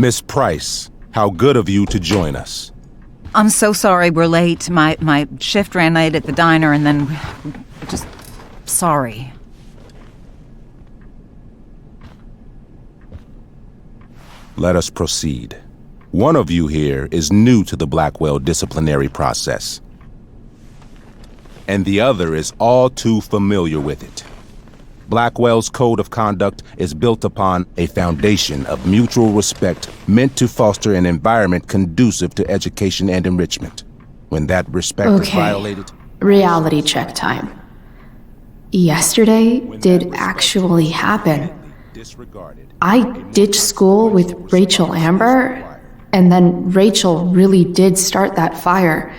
Miss Price, how good of you to join us. I'm so sorry we're late. My shift ran late at the diner and then... just... sorry. Let us proceed. One of you here is new to the Blackwell disciplinary process, and the other is all too familiar with it. Blackwell's code of conduct is built upon a foundation of mutual respect meant to foster an environment conducive to education and enrichment. When that respect is violated... Reality check time. Yesterday did actually happen. I ditched school with Rachel Amber, and then Rachel really did start that fire.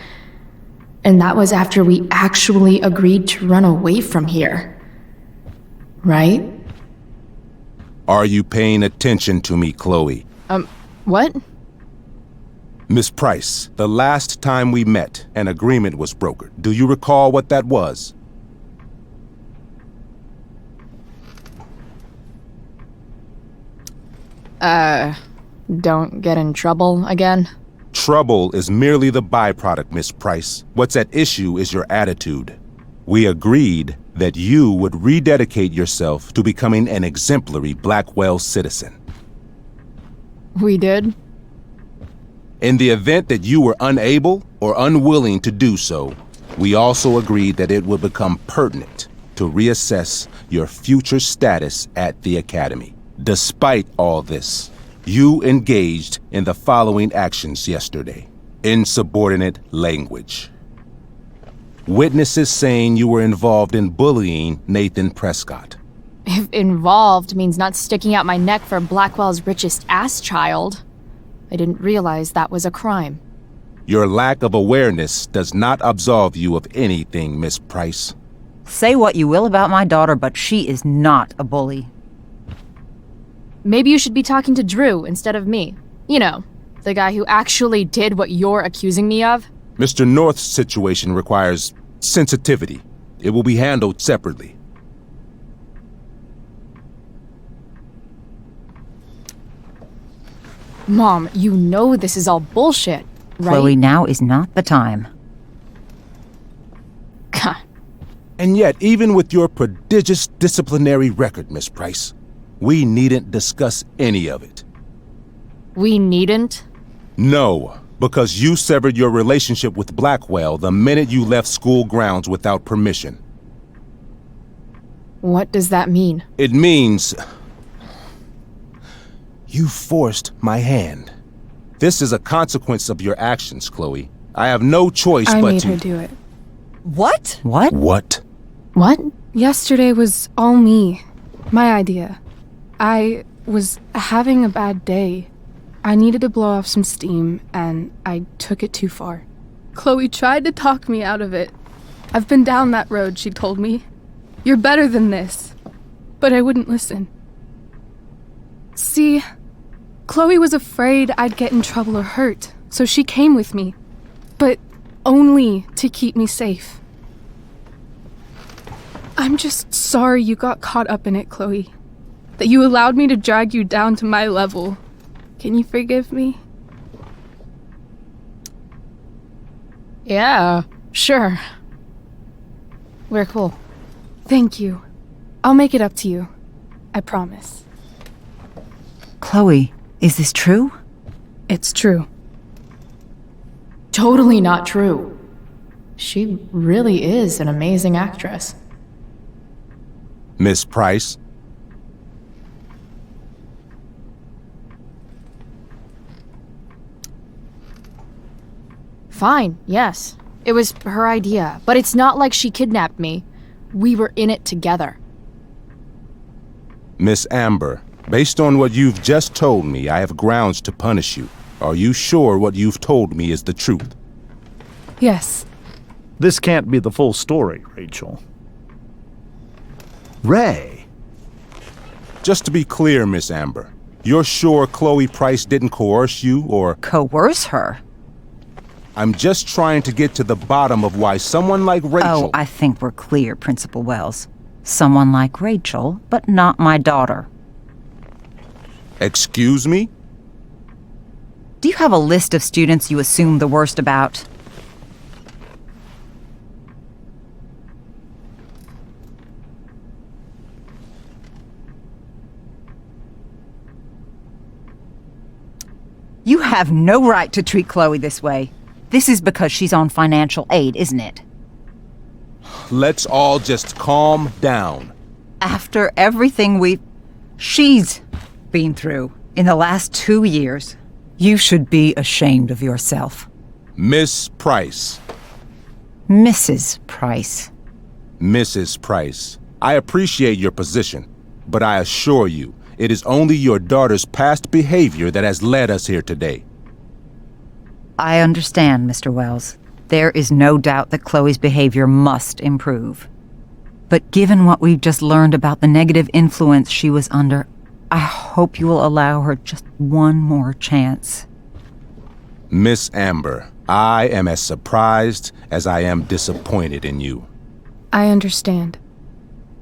And that was after we actually agreed to run away from here. Right? Are you paying attention to me, Chloe? What? Miss Price, the last time we met, an agreement was brokered. Do you recall what that was? Don't get in trouble again? Trouble is merely the byproduct, Miss Price. What's at issue is your attitude. We agreed that you would rededicate yourself to becoming an exemplary Blackwell citizen. We did? In the event that you were unable or unwilling to do so, we also agreed that it would become pertinent to reassess your future status at the Academy. Despite all this, you engaged in the following actions yesterday. Insubordinate language. Witnesses saying you were involved in bullying Nathan Prescott. If involved means not sticking out my neck for Blackwell's richest ass child, I didn't realize that was a crime. Your lack of awareness does not absolve you of anything, Miss Price. Say what you will about my daughter, but she is not a bully. Maybe you should be talking to Drew instead of me. You know, the guy who actually did what you're accusing me of. Mr. North's situation requires sensitivity. It will be handled separately. Mom, you know this is all bullshit, right? Chloe, now is not the time. And yet, even with your prodigious disciplinary record, Miss Price, we needn't discuss any of it. We needn't? No, because you severed your relationship with Blackwell the minute you left school grounds without permission. What does that mean? It means... you forced my hand. This is a consequence of your actions, Chloe. I have no choice but to... I made her do it. What? What? What? What? Yesterday was all me. My idea. I was having a bad day. I needed to blow off some steam, and I took it too far. Chloe tried to talk me out of it. I've been down that road, she told me. You're better than this. But I wouldn't listen. See, Chloe was afraid I'd get in trouble or hurt, so she came with me. But only to keep me safe. I'm just sorry you got caught up in it, Chloe. That you allowed me to drag you down to my level. Can you forgive me? Yeah, sure. We're cool. Thank you. I'll make it up to you. I promise. Chloe, is this true? It's true. Totally not true. She really is an amazing actress. Miss Price? Fine, yes. It was her idea, but it's not like she kidnapped me. We were in it together. Miss Amber, based on what you've just told me, I have grounds to punish you. Are you sure what you've told me is the truth? Yes. This can't be the full story, Rachel. Ray! Just to be clear, Miss Amber, you're sure Chloe Price didn't coerce you, or... Coerce her? I'm just trying to get to the bottom of why someone like Rachel... Oh, I think we're clear, Principal Wells. Someone like Rachel, but not my daughter. Excuse me? Do you have a list of students you assume the worst about? You have no right to treat Chloe this way. This is because she's on financial aid, isn't it? Let's all just calm down. After everything she's been through in the last 2 years, you should be ashamed of yourself. Miss Price. Mrs. Price. Mrs. Price, I appreciate your position, but I assure you, it is only your daughter's past behavior that has led us here today. I understand, Mr. Wells. There is no doubt that Chloe's behavior must improve. But given what we've just learned about the negative influence she was under, I hope you will allow her just one more chance. Miss Amber, I am as surprised as I am disappointed in you. I understand.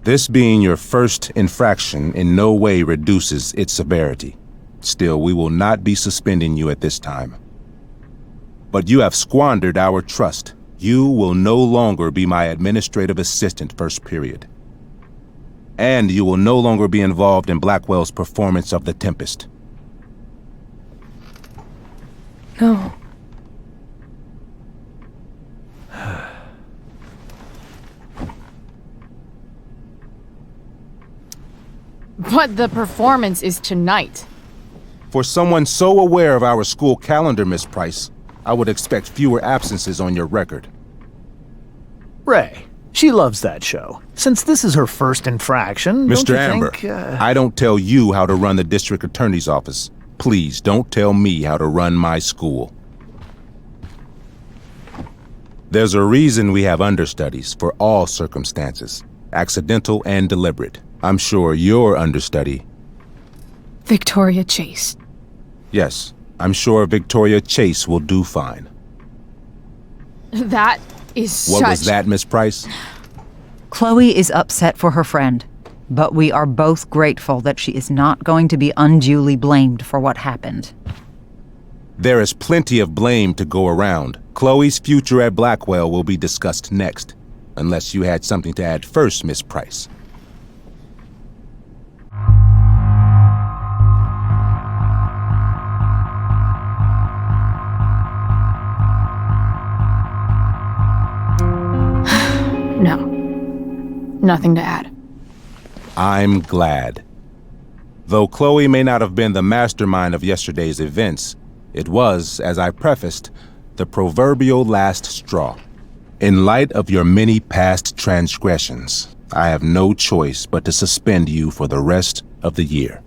This being your first infraction in no way reduces its severity. Still, we will not be suspending you at this time. But you have squandered our trust. You will no longer be my administrative assistant first period. And you will no longer be involved in Blackwell's performance of The Tempest. No. But the performance is tonight. For someone so aware of our school calendar, Miss Price, I would expect fewer absences on your record. Ray, she loves that show. Since this is her first infraction, Mr. don't you Amber, think, I don't tell you how to run the district attorney's office. Please don't tell me how to run my school. There's a reason we have understudies for all circumstances, accidental and deliberate. I'm sure your understudy... Victoria Chase. Yes, I'm sure Victoria Chase will do fine. That is What was that, Miss Price? Chloe is upset for her friend, but we are both grateful that she is not going to be unduly blamed for what happened. There is plenty of blame to go around. Chloe's future at Blackwell will be discussed next, unless you had something to add first, Miss Price. No. Nothing to add. I'm glad. Though Chloe may not have been the mastermind of yesterday's events, it was, as I prefaced, the proverbial last straw. In light of your many past transgressions, I have no choice but to suspend you for the rest of the year.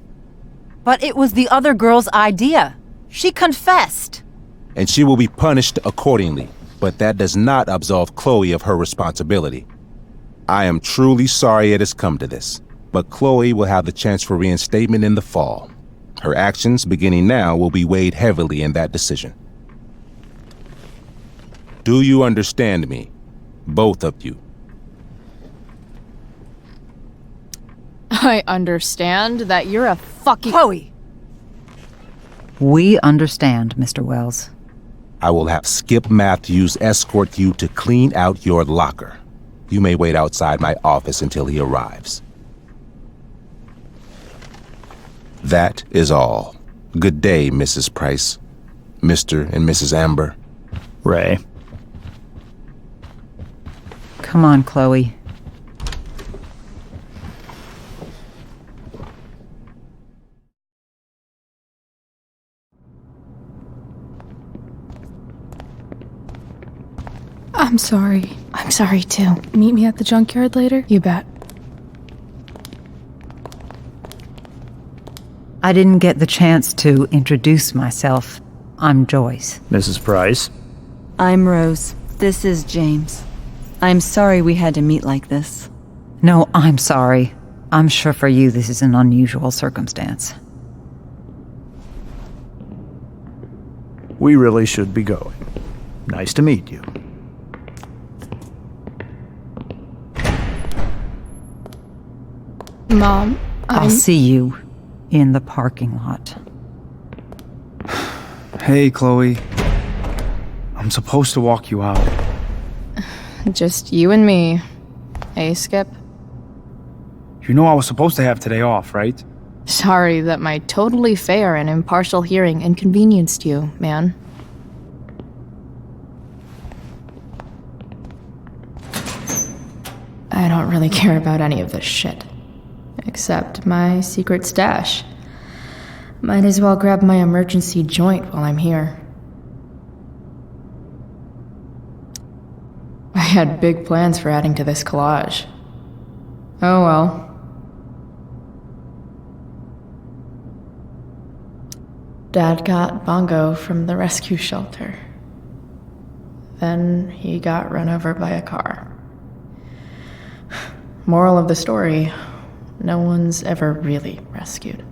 But it was the other girl's idea. She confessed. And she will be punished accordingly, but that does not absolve Chloe of her responsibility. I am truly sorry it has come to this, but Chloe will have the chance for reinstatement in the fall. Her actions, beginning now, will be weighed heavily in that decision. Do you understand me? Both of you. I understand that you're a fucking... Chloe! We understand, Mr. Wells. I will have Skip Matthews escort you to clean out your locker. You may wait outside my office until he arrives. That is all. Good day, Mrs. Price. Mr. and Mrs. Amber. Ray. Come on, Chloe. I'm sorry. I'm sorry too. Meet me at the junkyard later? You bet. I didn't get the chance to introduce myself. I'm Joyce. Mrs. Price. I'm Rose. This is James. I'm sorry we had to meet like this. No, I'm sorry. I'm sure for you this is an unusual circumstance. We really should be going. Nice to meet you. Mom, I'll see you in the parking lot. Hey, Chloe. I'm supposed to walk you out. Just you and me. Hey, Skip. You know I was supposed to have today off, right? Sorry that my totally fair and impartial hearing inconvenienced you, man. I don't really care about any of this shit. Except my secret stash. Might as well grab my emergency joint while I'm here. I had big plans for adding to this collage. Oh well. Dad got Bongo from the rescue shelter. Then he got run over by a car. Moral of the story, no one's ever really rescued.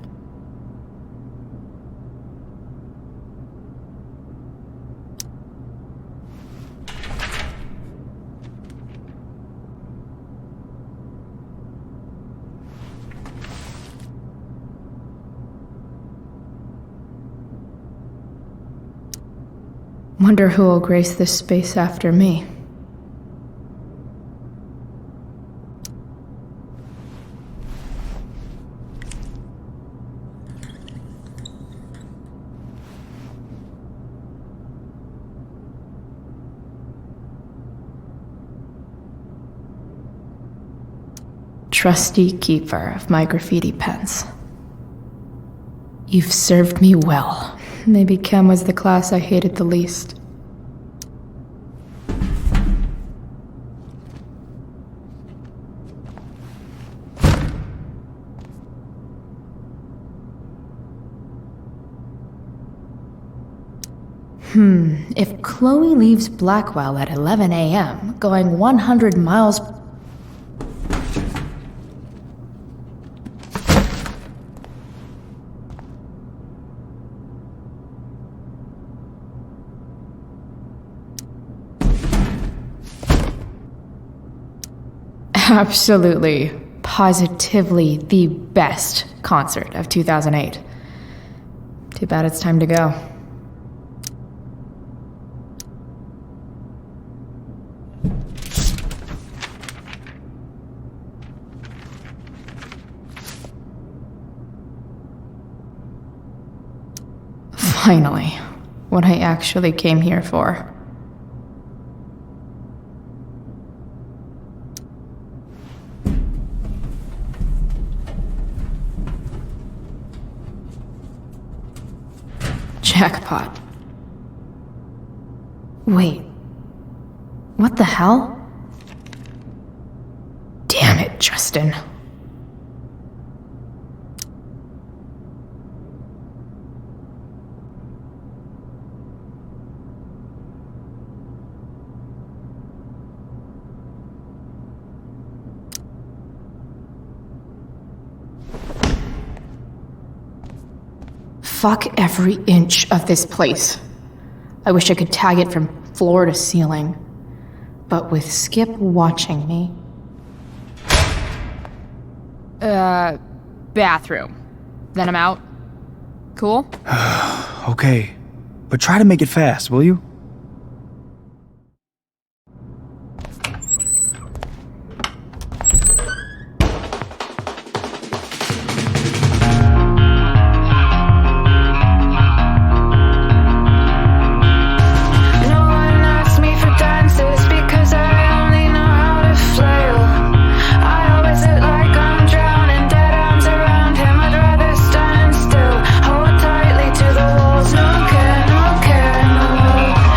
Wonder who will grace this space after me. Trusty keeper of my graffiti pens. You've served me well. Maybe chem was the class I hated the least. If Chloe leaves Blackwell at 11 a.m., going 100 miles... Absolutely, positively the best concert of 2008. Too bad it's time to go. Finally, what I actually came here for. Jackpot. Wait. What the hell? Damn it, Justin. Fuck every inch of this place. I wish I could tag it from floor to ceiling. But with Skip watching me... bathroom. Then I'm out. Cool? Okay, but try to make it fast, will you? Hold tightly to the walls, no care, no care, no.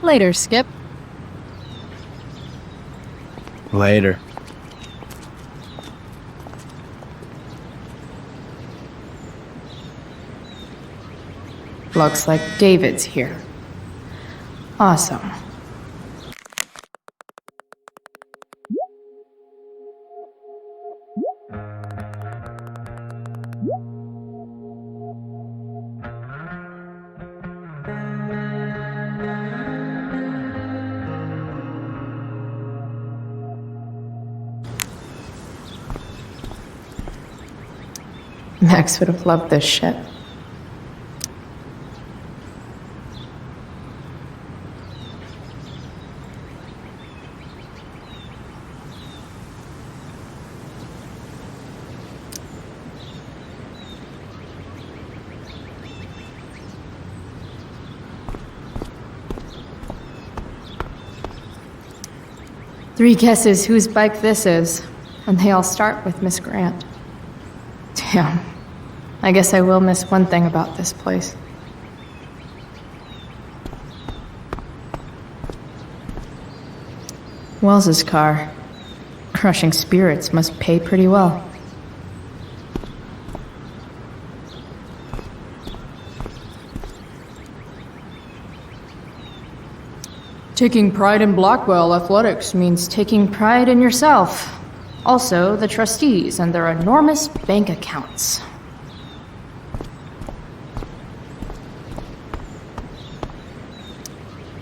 Later, Skip. Later. Looks like David's here. Awesome. Max would have loved this shit. Three guesses whose bike this is, and they all start with Miss Grant. Damn. I guess I will miss one thing about this place. Wells's car. Crushing spirits must pay pretty well. Taking pride in Blackwell athletics means taking pride in yourself. Also, the trustees and their enormous bank accounts.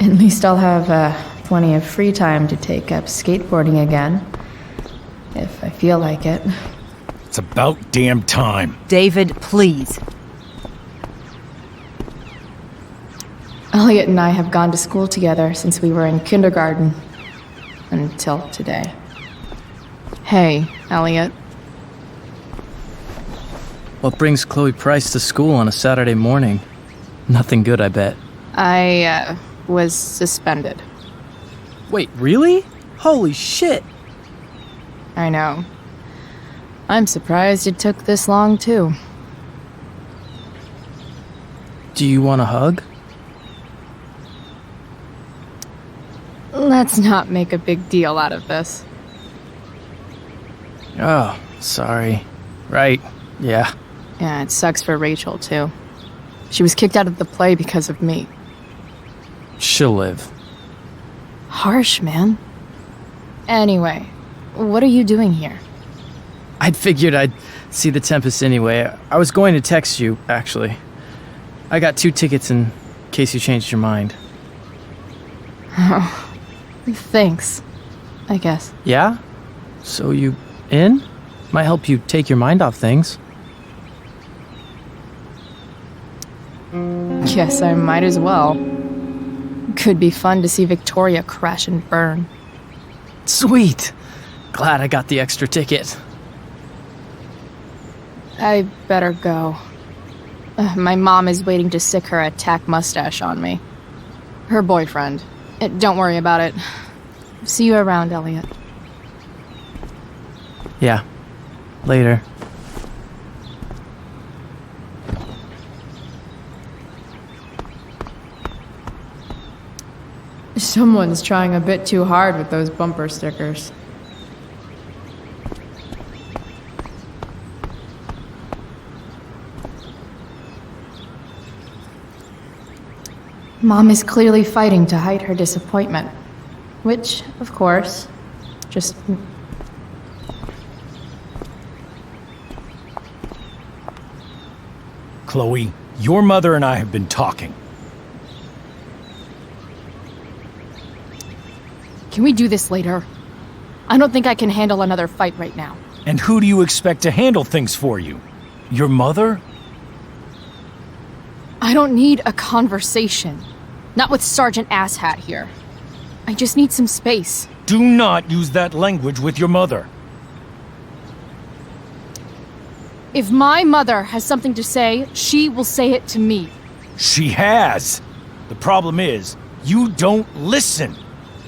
At least I'll have plenty of free time to take up skateboarding again. If I feel like it. It's about damn time. David, please. Elliot and I have gone to school together since we were in kindergarten. Until today. Hey, Elliot. What brings Chloe Price to school on a Saturday morning? Nothing good, I bet. I was suspended. Wait, really? Holy shit! I know. I'm surprised it took this long, too. Do you want a hug? Let's not make a big deal out of this. Oh, sorry. Right, yeah. Yeah, it sucks for Rachel, too. She was kicked out of the play because of me. She'll live. Harsh, man. Anyway, what are you doing here? I'd figured I'd see the Tempest anyway. I was going to text you, actually. I got 2 tickets in case you changed your mind. Oh, thanks, I guess. Yeah? So you in? Might help you take your mind off things. Guess I might as well. Could be fun to see Victoria crash and burn. Sweet! Glad I got the extra ticket. I better go. My mom is waiting to sick her attack mustache on me. Her boyfriend. Don't worry about it. See you around, Elliot. Yeah. Later. Someone's trying a bit too hard with those bumper stickers. Mom is clearly fighting to hide her disappointment. Which, of course, just... Chloe, your mother and I have been talking. Can we do this later? I don't think I can handle another fight right now. And who do you expect to handle things for you? Your mother? I don't need a conversation. Not with Sergeant Asshat here. I just need some space. Do not use that language with your mother. If my mother has something to say, she will say it to me. She has. The problem is, you don't listen.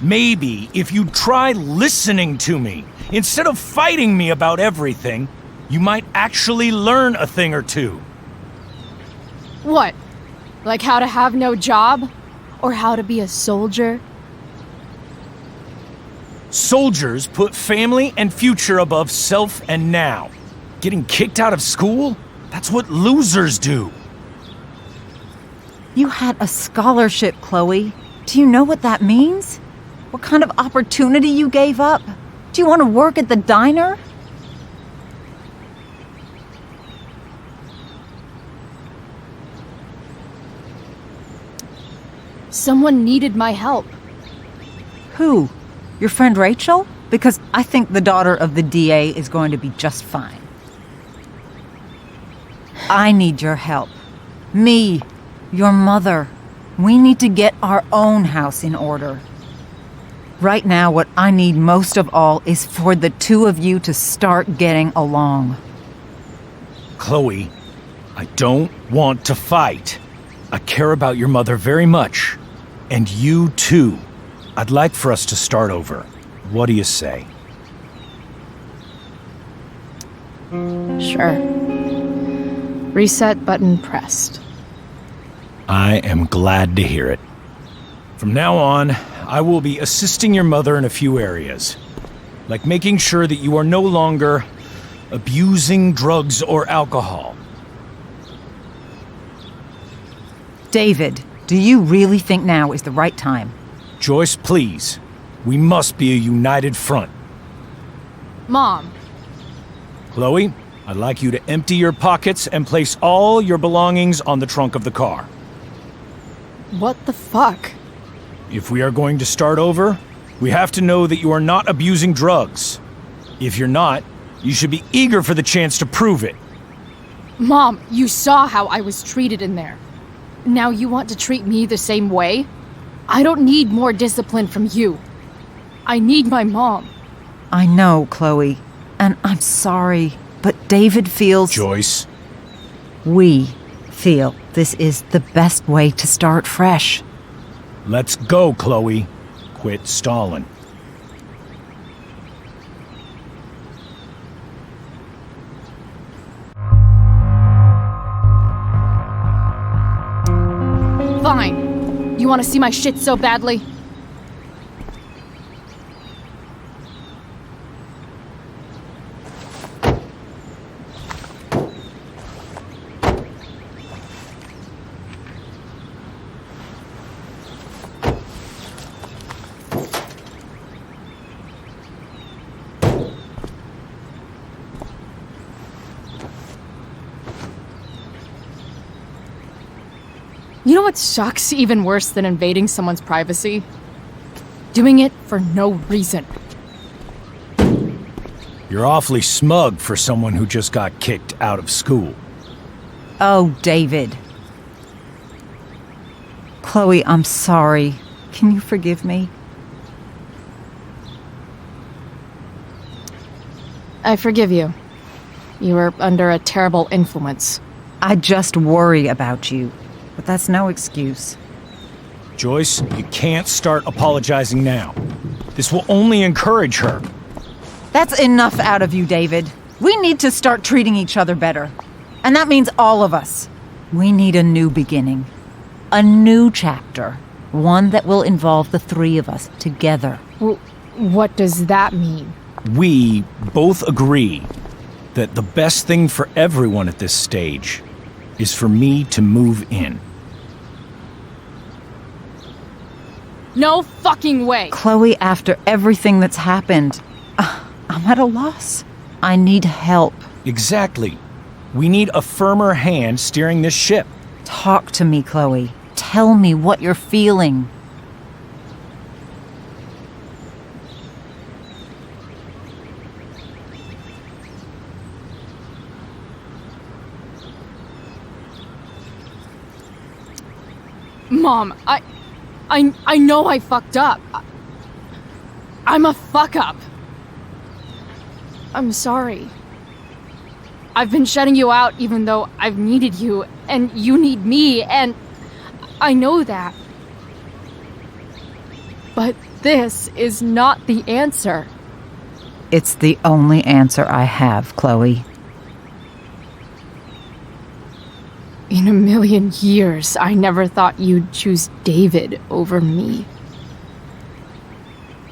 Maybe if you try listening to me, instead of fighting me about everything, you might actually learn a thing or two. What? Like how to have no job? Or how to be a soldier. Soldiers put family and future above self and now. Getting kicked out of school? That's what losers do. You had a scholarship, Chloe. Do you know what that means? What kind of opportunity you gave up? Do you want to work at the diner? Someone needed my help. Who? Your friend Rachel? Because I think the daughter of the DA is going to be just fine. I need your help. Me, your mother. We need to get our own house in order. Right now, what I need most of all is for the two of you to start getting along. Chloe, I don't want to fight. I care about your mother very much. And you too. I'd like for us to start over. What do you say? Sure. Reset button pressed. I am glad to hear it. From now on, I will be assisting your mother in a few areas. Like making sure that you are no longer abusing drugs or alcohol. David, do you really think now is the right time? Joyce, please. We must be a united front. Mom. Chloe, I'd like you to empty your pockets and place all your belongings on the trunk of the car. What the fuck? If we are going to start over, we have to know that you are not abusing drugs. If you're not, you should be eager for the chance to prove it. Mom, you saw how I was treated in there. Now you want to treat me the same way? I don't need more discipline from you. I need my mom. I know, Chloe, and I'm sorry, but David feels... Joyce. We feel this is the best way to start fresh. Let's go, Chloe. Quit stalling. Fine. You want to see my shit so badly? You know what sucks even worse than invading someone's privacy? Doing it for no reason. You're awfully smug for someone who just got kicked out of school. Oh, David. Chloe, I'm sorry. Can you forgive me? I forgive you. You were under a terrible influence. I just worry about you, but that's no excuse. Joyce, you can't start apologizing now. This will only encourage her. That's enough out of you, David. We need to start treating each other better. And that means all of us. We need a new beginning. A new chapter. One that will involve the three of us together. What does that mean? We both agree that the best thing for everyone at this stage is for me to move in. No fucking way! Chloe, after everything that's happened, I'm at a loss. I need help. Exactly. We need a firmer hand steering this ship. Talk to me, Chloe. Tell me what you're feeling. Mom, I know I fucked up. I'm a fuck up. I'm sorry. I've been shutting you out even though I've needed you, and you need me, and I know that. But this is not the answer. It's the only answer I have, Chloe. In a million years, I never thought you'd choose David over me.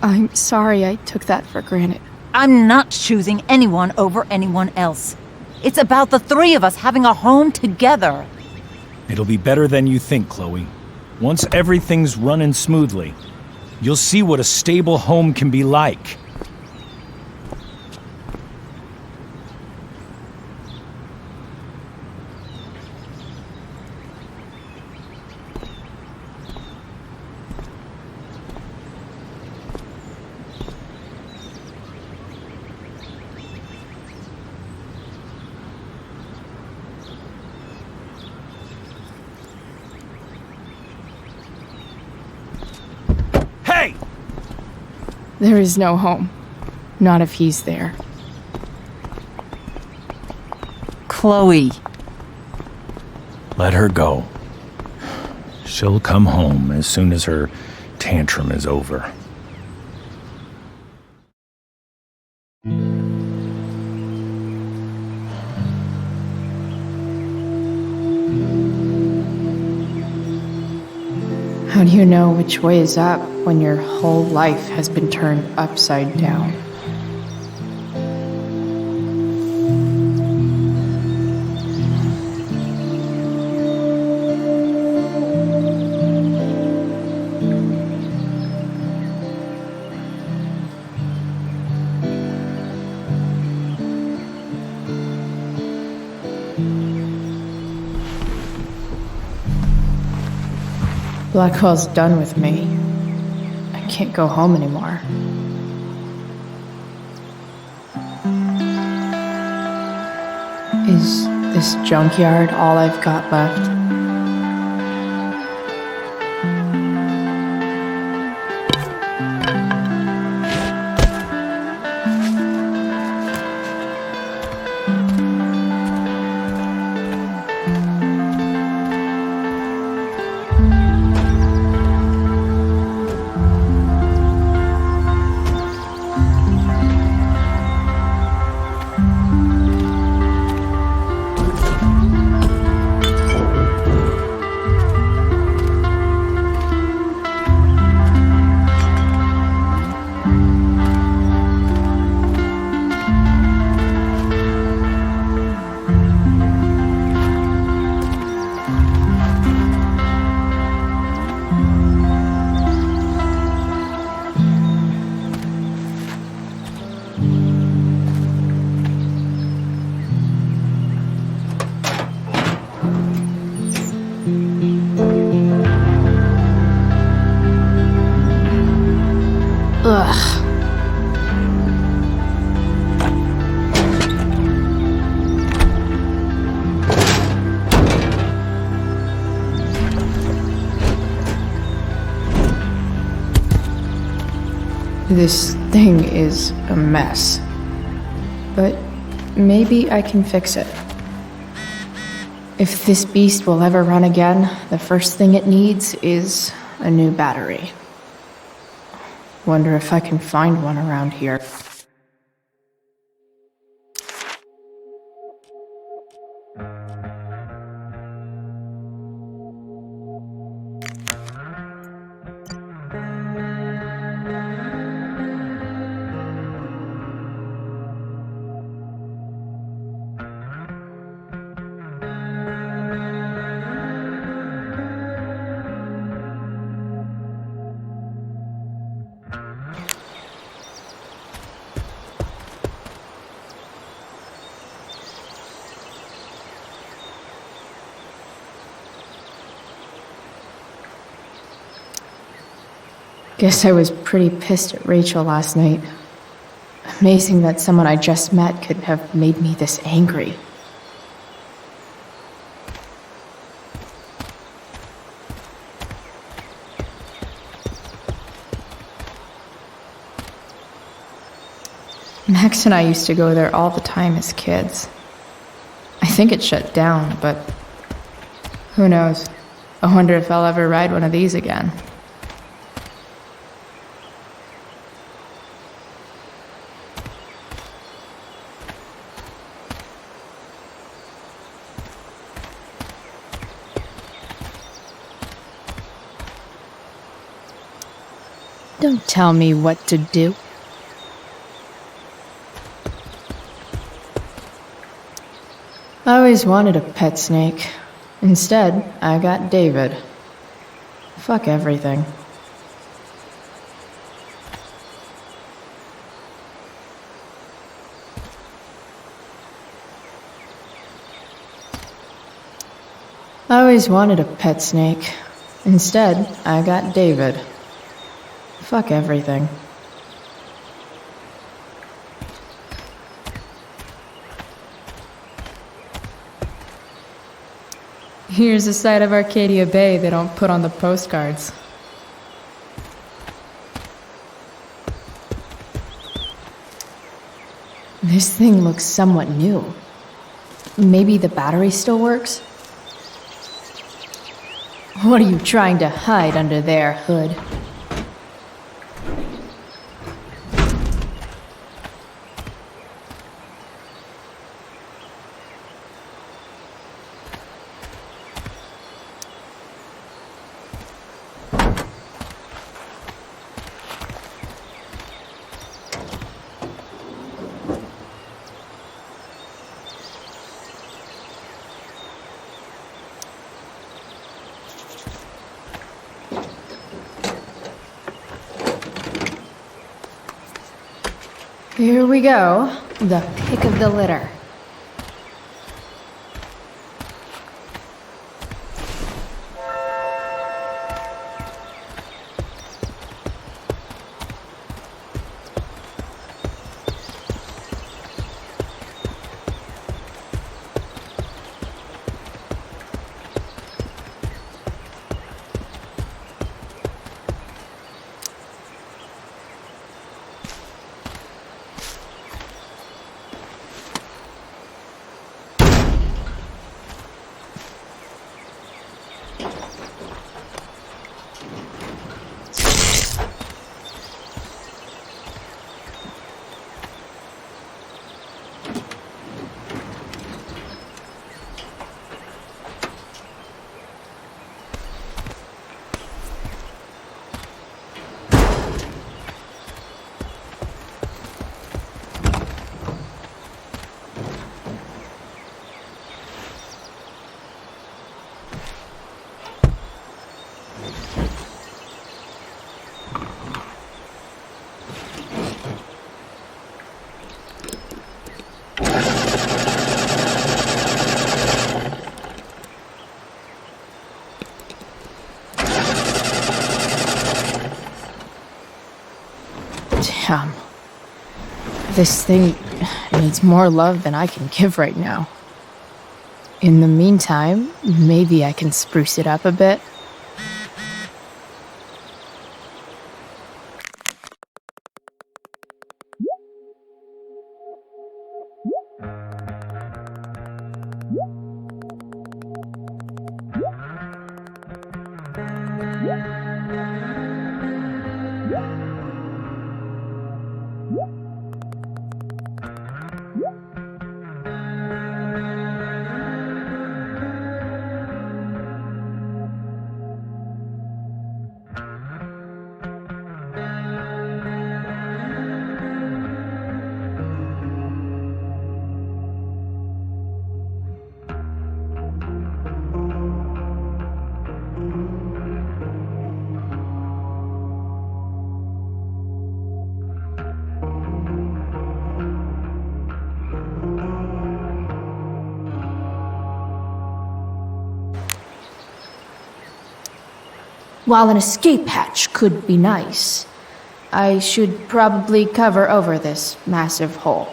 I'm sorry I took that for granted. I'm not choosing anyone over anyone else. It's about the three of us having a home together. It'll be better than you think, Chloe. Once everything's running smoothly, you'll see what a stable home can be like. Hey! There is no home. Not if he's there. Chloe. Let her go. She'll come home as soon as her tantrum is over. How do you know which way is up when your whole life has been turned upside down? Blackwell's done with me. I can't go home anymore. Is this junkyard all I've got left? Ugh. This thing is a mess. But maybe I can fix it. If this beast will ever run again, the first thing it needs is a new battery. Wonder if I can find one around here. Guess I was pretty pissed at Rachel last night. Amazing that someone I just met could have made me this angry. Max and I used to go there all the time as kids. I think it shut down, but who knows? I wonder if I'll ever ride one of these again. Don't tell me what to do. I always wanted a pet snake. Instead, I got David. Fuck everything. I always wanted a pet snake. Instead, I got David. Fuck everything. Here's a side of Arcadia Bay they don't put on the postcards. This thing looks somewhat new. Maybe the battery still works? What are you trying to hide under there, Hood? Here we go. The pick of the litter. Damn. This thing needs more love than I can give right now. In the meantime, maybe I can spruce it up a bit. While an escape hatch could be nice, I should probably cover over this massive hole.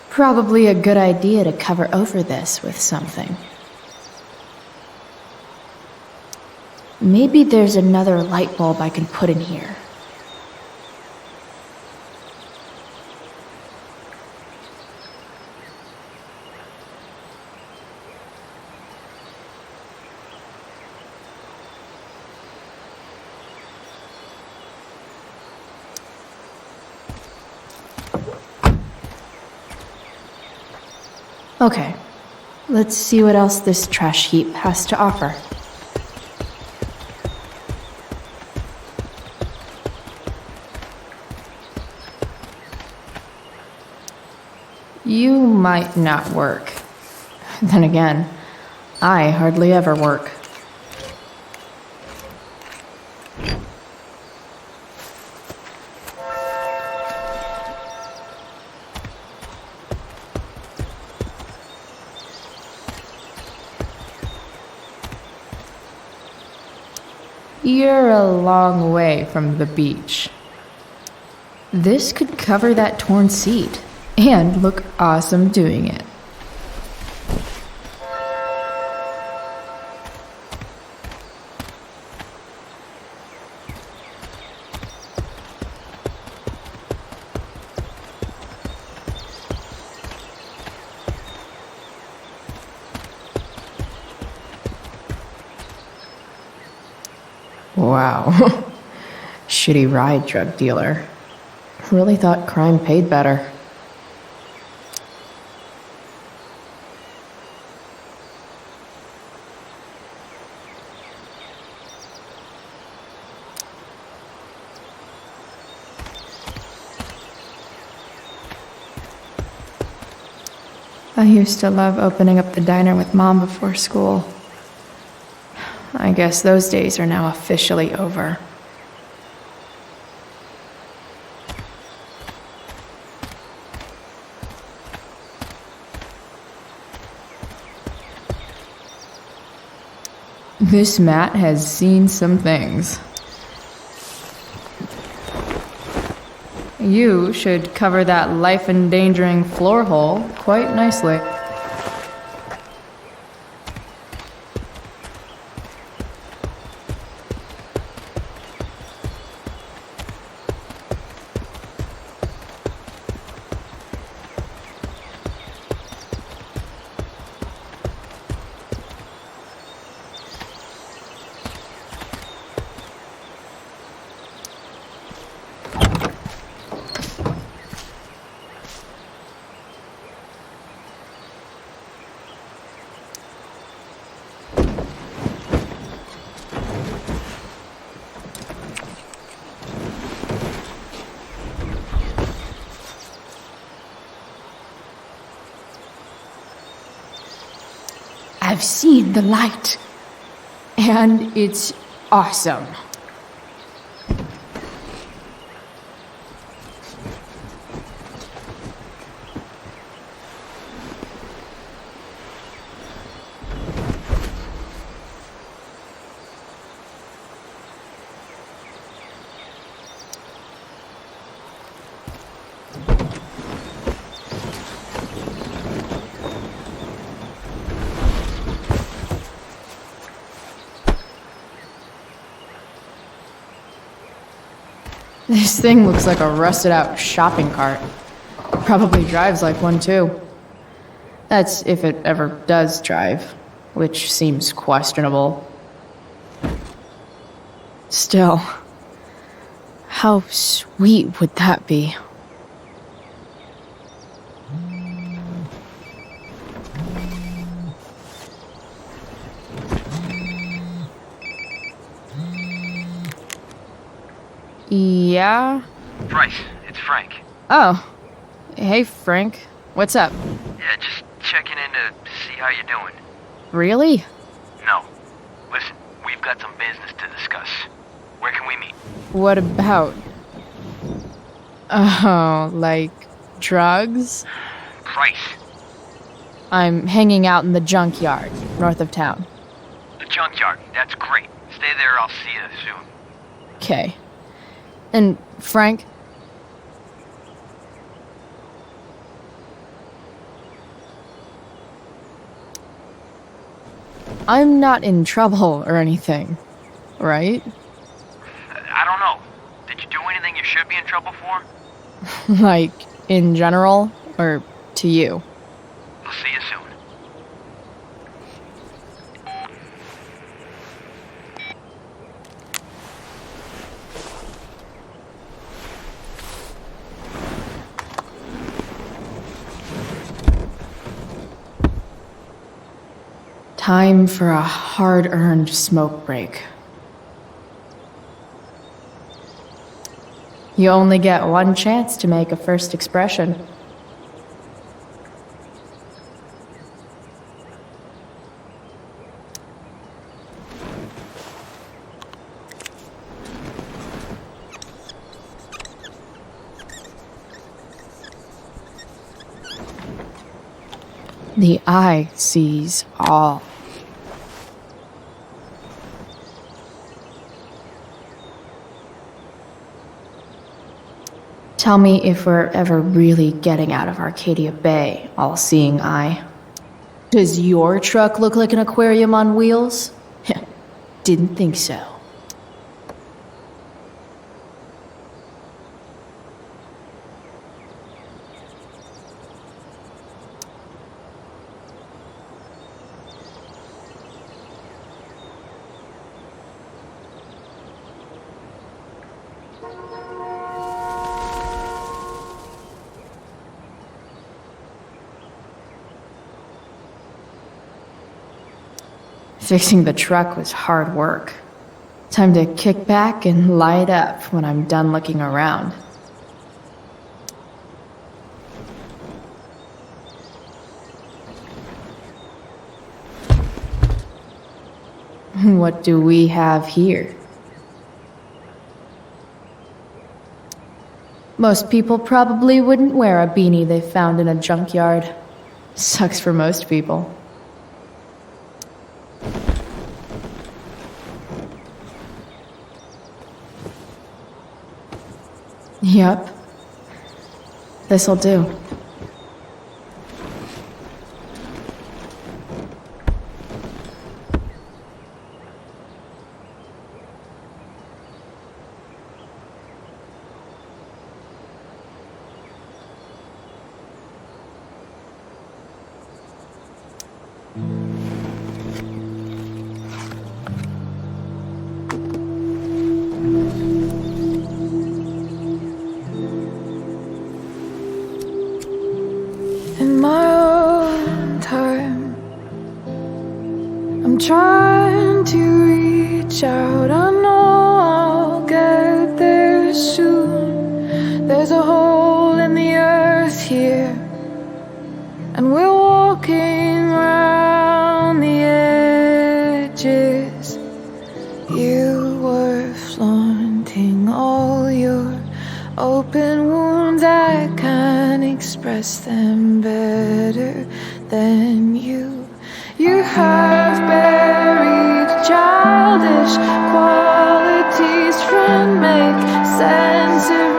Probably a good idea to cover over this with something. Maybe there's another light bulb I can put in here. Okay, let's see what else this trash heap has to offer. You might not work. Then again, I hardly ever work. You're a long way from the beach. This could cover that torn seat and look awesome doing it. Wow. Shitty ride drug dealer. Really thought crime paid better. I used to love opening up the diner with Mom before school. I guess those days are now officially over. This mat has seen some things. You should cover that life-endangering floor hole quite nicely. I've seen the light, and it's awesome. This thing looks like a rusted out shopping cart. Probably drives like one too. That's if it ever does drive, which seems questionable. Still, how sweet would that be? Yeah? Bryce, it's Frank. Oh. Hey, Frank. What's up? Yeah, just checking in to see how you're doing. Really? No. Listen, we've got some business to discuss. Where can we meet? What about? Oh, like drugs? Bryce. I'm hanging out in the junkyard, north of town. The junkyard, that's great. Stay there, I'll see you soon. Okay. And Frank? I'm not in trouble or anything, right? I don't know. Did you do anything you should be in trouble for? Like, in general, or to you? I'll see you soon. Time for a hard-earned smoke break. You only get one chance to make a first expression. The eye sees all. Tell me if we're ever really getting out of Arcadia Bay, all-seeing eye. Does your truck look like an aquarium on wheels? Didn't think so. Fixing the truck was hard work. Time to kick back and light up when I'm done looking around. What do we have here? Most people probably wouldn't wear a beanie they found in a junkyard. Sucks for most people. Yep. This'll do. In my own time, I'm trying to reach out. I know I'll get there soon. There's a hole in the earth here, and we're walking around the edges. You were flaunting all your open wounds. I can't express them better than you. You have buried childish qualities, friend, make sense of